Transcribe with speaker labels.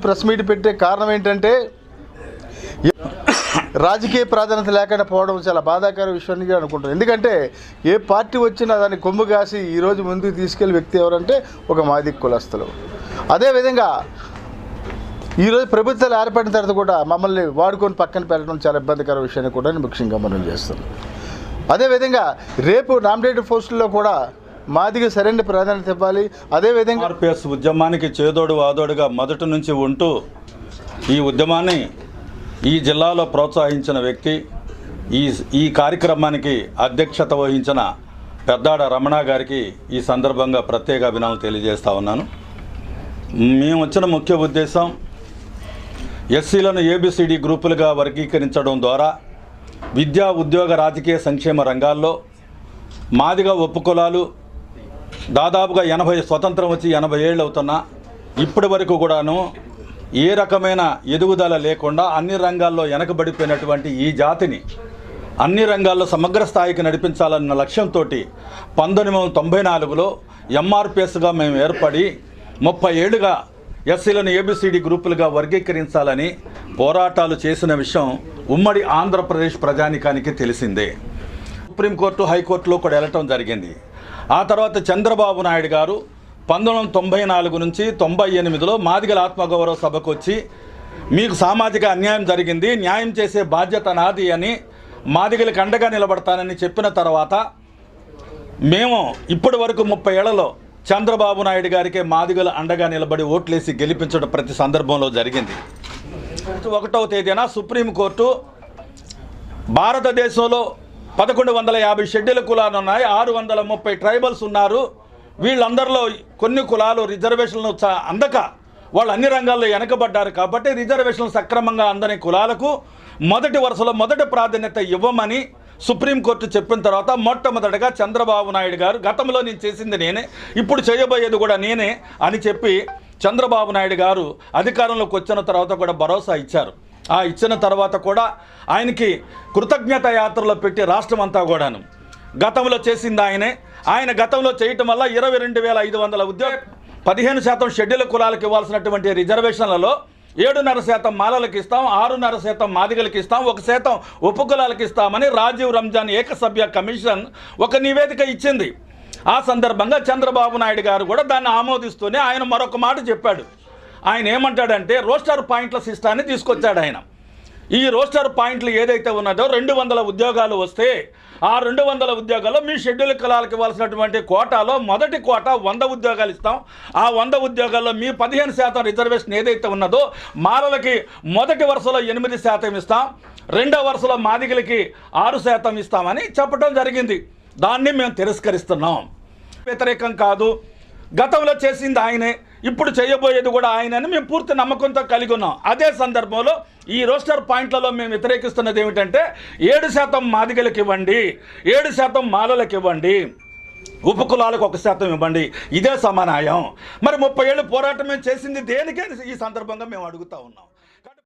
Speaker 1: Press meet పెట్టే కారణం ఏంటంటే రాజకీయ ప్రాధాన్యత లేకుండా పోవడం చాలా బాధాకర విషయాన్ని అనుకుంటాను. ఎందుకంటే ఏ పార్టీ వచ్చినా దాన్ని కొమ్ము కాసి ఈరోజు ముందుకు తీసుకెళ్లే వ్యక్తి ఎవరంటే ఒక మాదిగ కులస్తులు. అదేవిధంగా ఈరోజు ప్రభుత్వాలు ఏర్పడిన తర్వాత కూడా మమ్మల్ని వాడుకొని పక్కన పెట్టడం చాలా ఇబ్బందికర విషయాన్ని కూడా నేను ముఖ్యంగా మనం చేస్తున్నాను. అదేవిధంగా రేపు నామినేటెడ్ పోస్టుల్లో కూడా మాదిగ సరైన ప్రాధాన్యత ఇవ్వాలి. అదేవిధంగా
Speaker 2: ఆర్పిఎస్ ఉద్యమానికి చేదోడు వాదోడుగా మొదటి నుంచి ఉంటూ ఈ ఉద్యమాన్ని ఈ జిల్లాలో ప్రోత్సహించిన వ్యక్తి, ఈ కార్యక్రమానికి అధ్యక్షత వహించిన పెద్దాడ రమణ గారికి ఈ సందర్భంగా ప్రత్యేక అభినందనలు తెలియజేస్తా ఉన్నాను. మేము వచ్చిన ముఖ్య ఉద్దేశం ఎస్సీలను ఏబిసిడి గ్రూపులుగా వర్గీకరించడం ద్వారా విద్యా, ఉద్యోగ, రాజకీయ, సంక్షేమ రంగాల్లో మాదిగ ఉపకులాలు దాదాపుగా 80 స్వతంత్రం వచ్చి 80 ఏళ్ళు అవుతున్నా ఇప్పటి వరకు కూడాను ఏ రకమైన ఎదుగుదల లేకుండా అన్ని రంగాల్లో వెనకబడిపోయినటువంటి ఈ జాతిని అన్ని రంగాల్లో సమగ్ర స్థాయికి నడిపించాలన్న లక్ష్యంతో 1994లో ఎంఆర్పిఎస్గా మేము ఏర్పడి 30 ఏళ్ళుగా ఎస్సీలను ఏబిసిడి గ్రూపులుగా వర్గీకరించాలని పోరాటాలు చేసిన విషయం ఉమ్మడి ఆంధ్రప్రదేశ్ ప్రజానికానికి తెలిసిందే. సుప్రీంకోర్టు, హైకోర్టులో కూడా వెళ్ళటం జరిగింది. ఆ తర్వాత చంద్రబాబు నాయుడు గారు 1994 నుంచి 98లో మాదిగల ఆత్మగౌరవ సభకు వచ్చి మీకు సామాజిక అన్యాయం జరిగింది, న్యాయం చేసే బాధ్యత నాది అని మాదిగలకు అండగా నిలబడతానని చెప్పిన తర్వాత మేము ఇప్పటి వరకు 30 ఏళ్లలో చంద్రబాబు నాయుడు గారికే మాదిగల అండగా నిలబడి ఓట్లేసి గెలిపించడం ప్రతి సందర్భంలో జరిగింది. 1వ తేదీన సుప్రీంకోర్టు భారతదేశంలో 1150 షెడ్యూల్ కులాలు ఉన్నాయి, 630 ట్రైబల్స్ ఉన్నారు, వీళ్ళందరిలో కొన్ని కులాలు రిజర్వేషన్లు అందక వాళ్ళు అన్ని రంగాల్లో వెనకబడ్డారు కాబట్టి రిజర్వేషన్లు సక్రమంగా అందని కులాలకు మొదటి వరుసలో మొదటి ప్రాధాన్యత ఇవ్వమని సుప్రీంకోర్టు చెప్పిన తర్వాత మొట్టమొదటిగా చంద్రబాబు నాయుడు గారు గతంలో నేను చేసింది నేనే, ఇప్పుడు చేయబోయేది కూడా నేనే అని చెప్పి చంద్రబాబు నాయుడు గారు అధికారంలోకి వచ్చిన తర్వాత కూడా భరోసా ఇచ్చారు. ఆ ఇచ్చిన తర్వాత కూడా ఆయనకి కృతజ్ఞత యాత్రలో పెట్టి రాష్ట్రం అంతా కూడాను గతంలో చేసింది ఆయన గతంలో చేయటం వల్ల 22,500 ఉద్యోగ 15% షెడ్యూల్ కులాలకు ఇవ్వాల్సినటువంటి రిజర్వేషన్లలో 7.5% మాలలకు ఇస్తాం, 6.5% మాదిగలకు ఇస్తాం, 1% ఉపకులాలకు ఇస్తామని రాజీవ్ రంజాన్ ఏకసభ్య కమిషన్ ఒక నివేదిక ఇచ్చింది. ఆ సందర్భంగా చంద్రబాబు నాయుడు గారు కూడా దాన్ని ఆమోదిస్తూనే ఆయన మరొక మాట చెప్పాడు. ఆయన ఏమంటాడంటే రోస్టర్ పాయింట్ల సిస్టాన్ని తీసుకొచ్చాడు ఆయన. ఈ రోస్టర్ పాయింట్లు ఏదైతే ఉన్నదో 200 ఉద్యోగాలు వస్తే ఆ 200 ఉద్యోగాల్లో మీ షెడ్యూల్ కులాలకు ఇవ్వాల్సినటువంటి కోటాలో మొదటి కోటా 100 ఉద్యోగాలు ఇస్తాం, ఆ 100 ఉద్యోగాల్లో మీ 15% రిజర్వేషన్ ఏదైతే ఉన్నదో మాలలకి మొదటి వరుసలో 8% ఇస్తాం, రెండో వరుసలో మాదిగలకి 6% ఇస్తామని చెప్పడం జరిగింది. దాన్ని మేము తిరస్కరిస్తున్నాం. వ్యతిరేకం కాదు, గతంలో చేసింది ఆయనే, ఇప్పుడు చేయబోయేది కూడా ఆయనని మేము పూర్తి నమ్మకంతో కలిగి ఉన్నాం. అదే సందర్భంలో ఈ రోస్టర్ పాయింట్లలో మేము వ్యతిరేకిస్తున్నది ఏమిటంటే 7% మాదిగలకు ఇవ్వండి, 7% మాలలకు ఇవ్వండి, ఉపకులాలకు 1% ఇవ్వండి, ఇదే సమానాయం. మరి 30 ఏళ్ళు పోరాటం మేము చేసింది దేనికే ఈ సందర్భంగా మేము అడుగుతా ఉన్నాం.